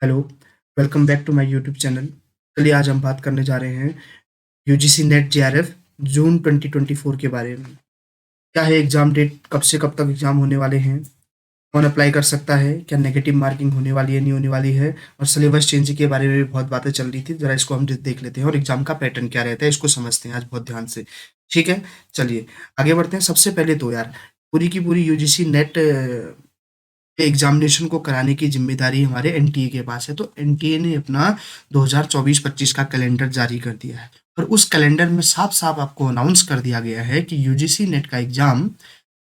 Hello, welcome back to my YouTube channel. चलिए आज हम बात करने जा रहे हैं यूजीसी नेट जेआरएफ जून 2024 के बारे में। क्या है एग्ज़ाम डेट, कब से कब तक एग्ज़ाम होने वाले हैं, कौन अप्लाई कर सकता है, क्या नेगेटिव मार्किंग होने वाली है, नहीं होने वाली है, और सिलेबस चेंज के बारे में भी बहुत बातें चल रही थी। ज़रा इसको हम देख लेते हैं और एग्ज़ाम का पैटर्न क्या रहता है इसको समझते हैं आज बहुत ध्यान से। ठीक है? चलिए आगे बढ़ते हैं। सबसे पहले तो यार पूरी की पूरी यूजीसी नेट एग्जामिनेशन को कराने की जिम्मेदारी हमारे एनटीए के पास है। तो एनटीए ने अपना 2024-25 का कैलेंडर जारी कर दिया है और उस कैलेंडर में साफ-साफ आपको अनाउंस कर दिया गया है कि यूजीसी नेट का एग्जाम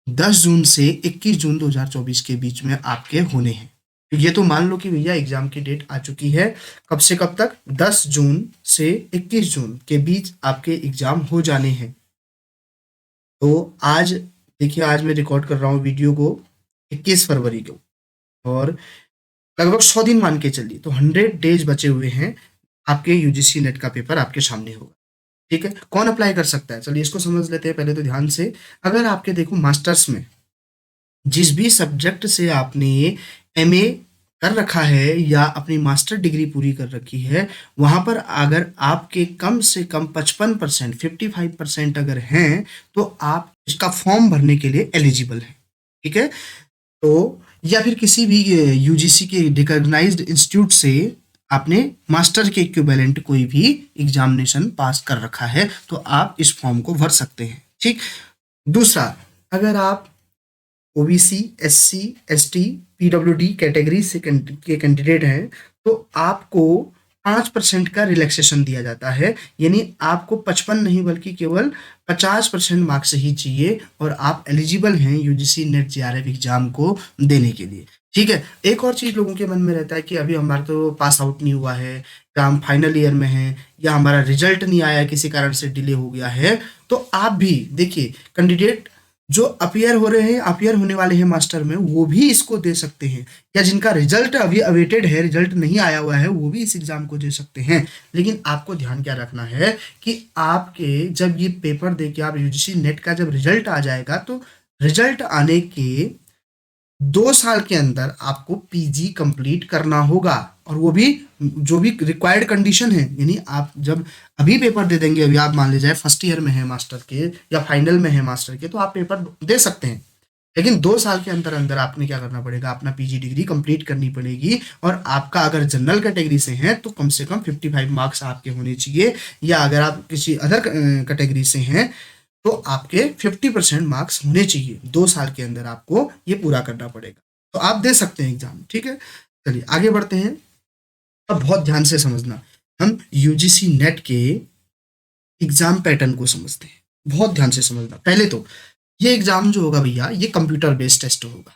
10 जून से 21 जून 2024 के बीच में आपके होने हैं। तो ये तो मान लो कि भैया एग्जाम की डेट आ चुकी है। कब से कब तक? 10 जून से 21 जून के बीच आपके एग्जाम हो जाने हैं। तो आज देखिए, आज मैं रिकॉर्ड कर रहा हूँ वीडियो को 21 फरवरी को, और लगभग 100 दिन मान के चलिए, तो 100 डेज बचे हुए हैं। आपके यूजीसी नेट का पेपर आपके सामने होगा। ठीक है? कौन अप्लाई कर सकता है? चलिए इसको समझ लेते हैं पहले तो ध्यान से। अगर आपके देखो मास्टर्स में जिस भी सब्जेक्ट से आपने एमए कर रखा है या अपनी मास्टर डिग्री पूरी कर रखी है, वहाँ पर अगर आपके कम से कम 55%, 55% अगर हैं, तो आप इसका फॉर्म भरने के लिए एलिजिबल हैं। ठीक है? तो या फिर किसी भी यूजीसी के रिकॉग्नाइज्ड इंस्टीट्यूट से आपने मास्टर के इक्विवेलेंट कोई भी एग्जामिनेशन पास कर रखा है, तो आप इस फॉर्म को भर सकते हैं। ठीक। दूसरा, अगर आप OBC, SC, ST, PWD category से के कैंडिडेट हैं, तो आपको 5% का रिलैक्सेशन दिया जाता है। यानी आपको 55 नहीं बल्कि केवल 50% मार्क्स ही चाहिए और आप एलिजिबल हैं यूजीसी नेट जेआरएफ एग्जाम को देने के लिए। ठीक है? एक और चीज़ लोगों के मन में रहता है कि अभी हमारा तो पास आउट नहीं हुआ है, या हम फाइनल ईयर में हैं, या हमारा रिजल्ट नहीं आया, किसी कारण से डिले हो गया है। तो आप भी देखिए, कैंडिडेट जो अपीयर हो रहे हैं, अपीयर होने वाले हैं मास्टर में, वो भी इसको दे सकते हैं, या जिनका रिजल्ट अभी अवेटेड है, रिजल्ट नहीं आया हुआ है, वो भी इस एग्जाम को दे सकते हैं। लेकिन आपको ध्यान क्या रखना है कि आपके जब ये पेपर दे के आप यूजीसी नेट का जब रिजल्ट आ जाएगा, तो रिजल्ट आने के 2 साल के अंदर आपको पीजी कंप्लीट करना होगा, और वो भी जो भी रिक्वायर्ड कंडीशन है। यानी आप जब अभी पेपर दे देंगे, अभी आप मान लीजिए फर्स्ट ईयर में है मास्टर के या फाइनल में है मास्टर के, तो आप पेपर दे सकते हैं। लेकिन 2 साल के अंदर अंदर आपने क्या करना पड़ेगा, अपना पीजी डिग्री कंप्लीट करनी पड़ेगी। और आपका अगर जनरल कैटेगरी से हैं, तो कम से कम 55 मार्क्स आपके होने चाहिए, या अगर आप किसी अदर कैटेगरी से हैं, तो आपके 50% मार्क्स होने चाहिए। 2 साल के अंदर आपको ये पूरा करना पड़ेगा, तो आप दे सकते हैं एग्जाम। ठीक है? चलिए आगे बढ़ते हैं। अब बहुत ध्यान से समझना, हम यूजीसी नेट के एग्जाम पैटर्न को समझते हैं। बहुत ध्यान से समझना। पहले तो ये एग्जाम जो होगा भैया, ये कंप्यूटर बेस्ड टेस्ट होगा,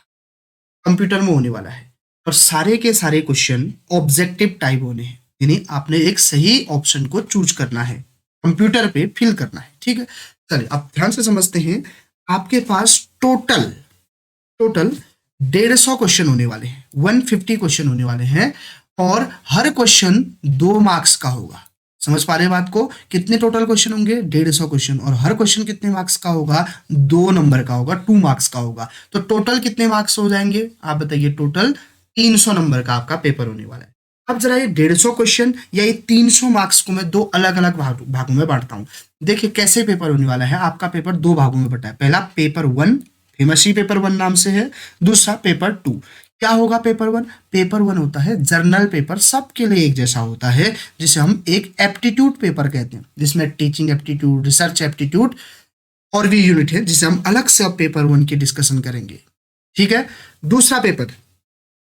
कंप्यूटर में होने वाला है, और सारे के सारे क्वेश्चन ऑब्जेक्टिव टाइप होने हैं। यानी आपने एक सही ऑप्शन को चूज करना है, कंप्यूटर पे फिल करना है। ठीक है? चलिए अब ध्यान से समझते हैं। आपके पास टोटल टोटल 150 क्वेश्चन होने वाले हैं, 150 क्वेश्चन होने वाले हैं, और हर क्वेश्चन 2 मार्क्स का होगा। समझ पा रहे हैं बात को? कितने टोटल क्वेश्चन होंगे? 150 क्वेश्चन, और हर क्वेश्चन कितने मार्क्स का होगा? 2 नंबर का होगा, 2 मार्क्स का होगा। तो टोटल कितने मार्क्स हो जाएंगे आप बताइए? टोटल 300 नंबर का आपका पेपर होने वाला है। अब जरा ये 150 क्वेश्चन या ये 300 मार्क्स को मैं 2 अलग अलग भागों में बांटता हूँ। देखिए कैसे पेपर होने वाला है। आपका पेपर 2 भागों में बटा है। पहला पेपर 1, फेमस ही पेपर 1 नाम से है। दूसरा पेपर 2। क्या होगा पेपर 1? पेपर 1 होता है जर्नल पेपर, सबके लिए एक जैसा होता है, जिसे हम एक एप्टीट्यूड पेपर कहते हैं, जिसमें टीचिंग एप्टीट्यूड, रिसर्च एप्टीट्यूड और भी यूनिट है, जिसे हम अलग से अब पेपर 1 की डिस्कशन करेंगे। ठीक है? दूसरा पेपर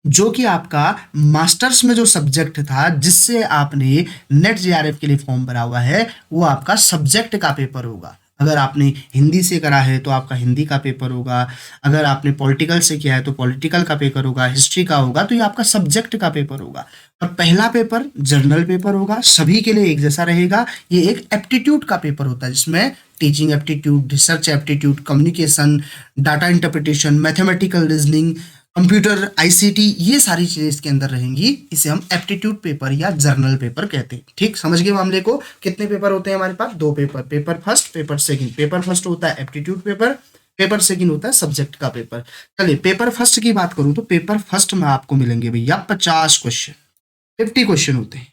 जो कि आपका मास्टर्स में जो सब्जेक्ट था, जिससे आपने नेट जेआरएफ के लिए फॉर्म भरा हुआ है, वो आपका सब्जेक्ट का पेपर होगा। अगर आपने हिंदी से करा है तो आपका हिंदी का पेपर होगा, अगर आपने पॉलिटिकल से किया है तो पॉलिटिकल का पेपर होगा, हिस्ट्री का होगा, तो ये आपका सब्जेक्ट का पेपर होगा। और पहला पेपर जर्नल पेपर होगा, सभी के लिए एक जैसा रहेगा। ये एक एप्टीट्यूड का पेपर होता है, जिसमें teaching aptitude, research aptitude, communication, data interpretation, mathematical reasoning, computer, ICT, ये सारी चीजें इसके अंदर रहेंगी। इसे हम एप्टीट्यूड पेपर या जर्नल पेपर कहते हैं। ठीक, समझ गए मामले को? कितने पेपर होते हैं हमारे पास? 2 paper, paper first, paper second. Paper first होता है एप्टीट्यूड पेपर, पेपर सेकंड होता है सब्जेक्ट का पेपर। चलिए पेपर फर्स्ट की बात करूं तो पेपर फर्स्ट में आपको मिलेंगे भैया 50 क्वेश्चन। 50 क्वेश्चन होते हैं,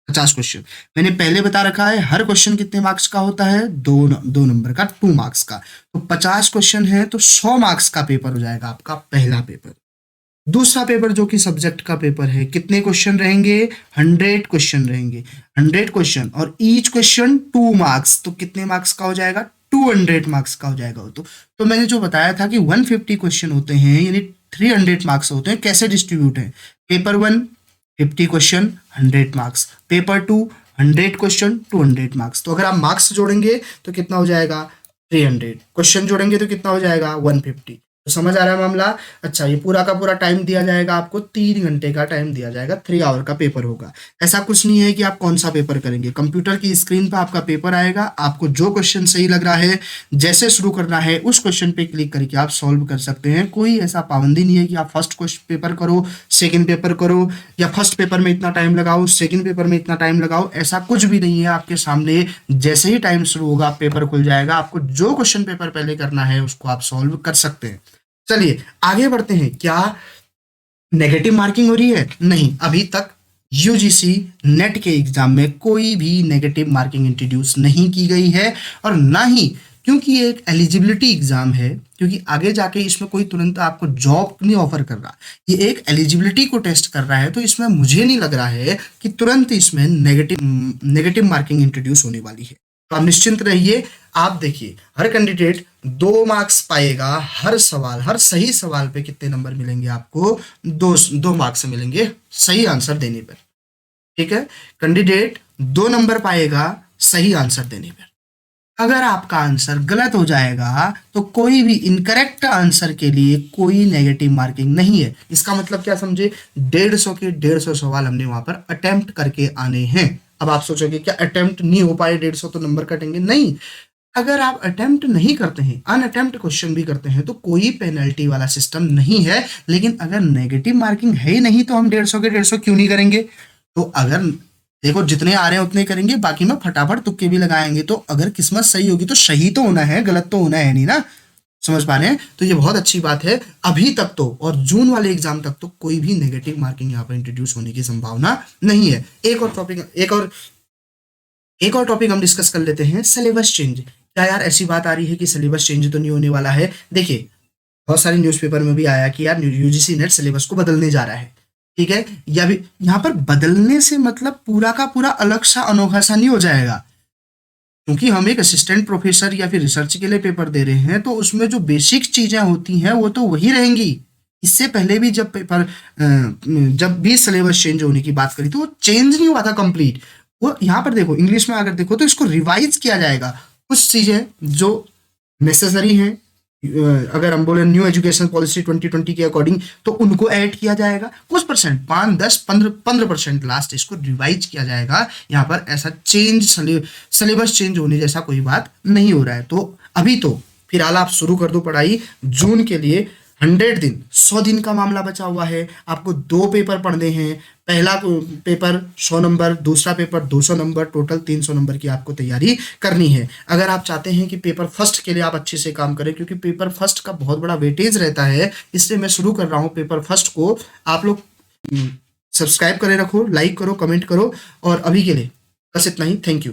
50 क्वेश्चन। मैंने पहले बता रखा है हर क्वेश्चन कितने मार्क्स का होता है, दो नंबर का, 2 मार्क्स का। तो 50 क्वेश्चन है तो 100 मार्क्स का पेपर हो जाएगा आपका पहला पेपर। दूसरा पेपर जो कि सब्जेक्ट का पेपर है, कितने क्वेश्चन रहेंगे, 100 क्वेश्चन रहेंगे, 100 क्वेश्चन, और ईच क्वेश्चन 2 मार्क्स, तो कितने मार्क्स का हो जाएगा, 200 मार्क्स का हो जाएगा। तो मैंने जो बताया था कि 150 क्वेश्चन होते हैं यानी 300 मार्क्स होते हैं, कैसे डिस्ट्रीब्यूट है, paper 1 50 question 100 marks, paper 2 100 question 200 marks. तो अगर आप मार्क्स जोड़ेंगे तो कितना हो जाएगा, 300, क्वेश्चन जोड़ेंगे तो कितना हो जाएगा, 150। तो समझ आ रहा है मामला। अच्छा, ये पूरा का पूरा टाइम दिया जाएगा आपको, 3 घंटे का टाइम दिया जाएगा, 3 आवर का पेपर होगा। ऐसा कुछ नहीं है कि आप कौन सा पेपर करेंगे, कंप्यूटर की स्क्रीन पर आपका पेपर आएगा, आपको जो क्वेश्चन सही लग रहा है, जैसे शुरू करना है उस क्वेश्चन पे क्लिक करके आप सॉल्व कर सकते हैं। कोई ऐसा पाबंदी नहीं है कि आप फर्स्ट क्वेश्चन पेपर करो, सेकेंड पेपर करो, या फर्स्ट पेपर में इतना टाइम लगाओ, सेकेंड पेपर में इतना टाइम लगाओ, ऐसा कुछ भी नहीं है। आपके सामने जैसे ही टाइम शुरू होगा पेपर खुल जाएगा, आपको जो क्वेश्चन पेपर पहले करना है उसको आप सॉल्व कर सकते हैं। चलिए आगे बढ़ते हैं। क्या नेगेटिव मार्किंग हो रही है? नहीं, अभी तक यूजीसी नेट के एग्जाम में कोई भी नेगेटिव मार्किंग इंट्रोड्यूस नहीं की गई है, और ना ही, क्योंकि ये एक एलिजिबिलिटी एग्जाम है, क्योंकि आगे जाके इसमें कोई तुरंत आपको जॉब नहीं ऑफर कर रहा, ये एक एलिजिबिलिटी को टेस्ट कर रहा है, तो इसमें मुझे नहीं लग रहा है कि तुरंत इसमें नेगेटिव मार्किंग इंट्रोड्यूस होने वाली है। तो आप निश्चिंत रहिए। आप देखिए, हर कैंडिडेट 2 मार्क्स पाएगा, हर सवाल, हर सही सवाल पे कितने नंबर मिलेंगे आपको, 2 मार्क्स मिलेंगे सही आंसर देने पर। ठीक है, कैंडिडेट 2 नंबर पाएगा सही आंसर देने पर। अगर आपका आंसर गलत हो जाएगा तो कोई भी इनकरेक्ट आंसर के लिए कोई नेगेटिव मार्किंग नहीं है। इसका मतलब क्या समझे, 150 के 150 सवाल हमने वहां पर अटेम्प्ट करके आने हैं। अब आप सोचोगे क्या अटेम्प्ट नहीं हो पाए 150 तो नंबर कटेंगे? नहीं, अगर आप अटेम्प्ट नहीं करते हैं, अनअटेम्प्ट क्वेश्चन भी करते हैं, तो कोई पेनल्टी वाला सिस्टम नहीं है। लेकिन अगर नेगेटिव मार्किंग है ही नहीं तो हम 150 के 150 क्यों नहीं करेंगे? तो अगर देखो जितने आ रहे हैं उतने करेंगे, बाकी में फटाफट तुक्के भी लगाएंगे। तो अगर किस्मत सही होगी तो सही तो होना है, गलत तो होना है नहीं ना। समझ पा रहे हैं? तो ये बहुत अच्छी बात है। अभी तक तो, और जून वाले एग्जाम तक तो कोई भी नेगेटिव मार्किंग यहाँ पर इंट्रोड्यूस होने की संभावना नहीं है। एक और टॉपिक हम डिस्कस कर लेते हैं, सिलेबस चेंज। क्या यार ऐसी बात आ रही है कि सिलेबस चेंज तो नहीं होने वाला है? देखिए, बहुत सारे न्यूज़पेपर में भी आया कि यार यूजीसी नेट सिलेबस को बदलने जा रहा है। ठीक है, या भी यहाँ पर बदलने से मतलब पूरा का पूरा अलग सा अनोखा सा नहीं हो जाएगा, क्योंकि हम एक असिस्टेंट प्रोफेसर या फिर रिसर्च के लिए पेपर दे रहे हैं, तो उसमें जो बेसिक चीजें होती हैं वो तो वही रहेंगी। इससे पहले भी जब भी सिलेबस चेंज होने की बात करी तो वो चेंज नहीं हुआ था कंप्लीट। वो यहाँ पर देखो, इंग्लिश में अगर देखो तो इसको रिवाइज किया जाएगा। कुछ चीजें जो नेसेसरी हैं, अगर हम बोले न्यू एजुकेशन पॉलिसी 2020 के अकॉर्डिंग, तो उनको ऐड किया जाएगा। कुछ परसेंट, 5, 10, 15% लास्ट इसको रिवाइज किया जाएगा। यहाँ पर ऐसा सिलेबस चेंज होने जैसा कोई बात नहीं हो रहा है। तो अभी तो फिलहाल आप शुरू कर दो पढ़ाई। जून के लिए 100 दिन का मामला बचा हुआ है। आपको 2 पेपर पढ़ने हैं। पहला पेपर 100 नंबर, दूसरा पेपर 200 नंबर, टोटल 300 नंबर की आपको तैयारी करनी है। अगर आप चाहते हैं कि पेपर फर्स्ट के लिए आप अच्छे से काम करें, क्योंकि पेपर फर्स्ट का बहुत बड़ा वेटेज रहता है, इसलिए मैं शुरू कर रहा हूँ पेपर फर्स्ट को। आप लोग सब्सक्राइब करे रखो, लाइक करो, कमेंट करो, और अभी के लिए बस इतना ही। Thank you.